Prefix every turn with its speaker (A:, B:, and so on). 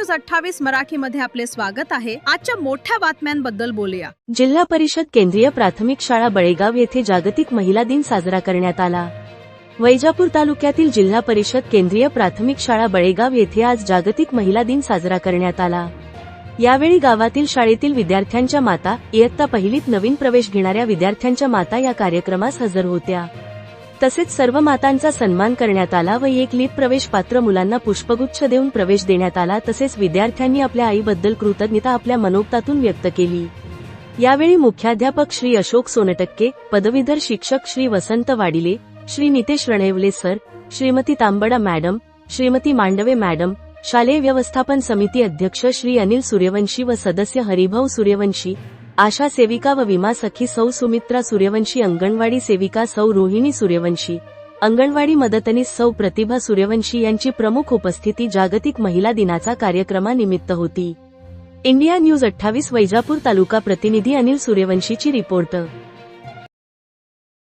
A: News 28 मराठीमध्ये आपले स्वागत आहे। आजच्या मोठ्या बातम्यांबद्दल बोलूया।
B: जिल्हा परिषद केंद्रीय प्राथमिक शाळा बळेगाव येथे जागतिक महिला दिन साजरा करण्यात आला। वैजापूर तालुक्यातील जिल्हा परिषद केंद्रीय प्राथमिक शाळा बळेगाव येथे आज जागतिक महिला दिन साजरा करण्यात आला। यावेळी गावातील शाळेतील विद्यार्थ्यांच्या माता, इयत्ता पहिलीत नवीन प्रवेश घेणाऱ्या विद्यार्थ्यांच्या माता या कार्यक्रमास हजर होत्या। तसेच सर्व मातांचा सन्मान करण्यात आला व एक लीप प्रवेश पात्र मुलांना पुष्पगुच्छ देऊन प्रवेश देण्यात आला। तसेच विद्यार्थ्यांनी आपल्या आईबद्दल कृतज्ञता आपल्या मनोगतातून व्यक्त केली। यावेळी मुख्याध्यापक श्री अशोक सोनटक्के, पदवीधर शिक्षक श्री वसंत वाडिले, श्री नितेश रणेवले सर, श्रीमती तांबडा मॅडम, श्रीमती मांडवे मॅडम, शालेय व्यवस्थापन समिती अध्यक्ष श्री अनिल सूर्यवंशी व सदस्य हरिभाऊ सूर्यवंशी, आशा सेविका व विमा सखी सौ सुमित्रा सूर्यवंशी, अंगणवाडी सेविका सौ रोहिणी सूर्यवंशी, अंगणवाडी मदतनीस सौ प्रतिभा सूर्यवंशी यांची प्रमुख उपस्थिती जागतिक महिला दिनाचा कार्यक्रमानिमित्त होती। इंडिया न्यूज 28 वैजापूर तालुका प्रतिनिधी अनिल सूर्यवंशीची रिपोर्ट।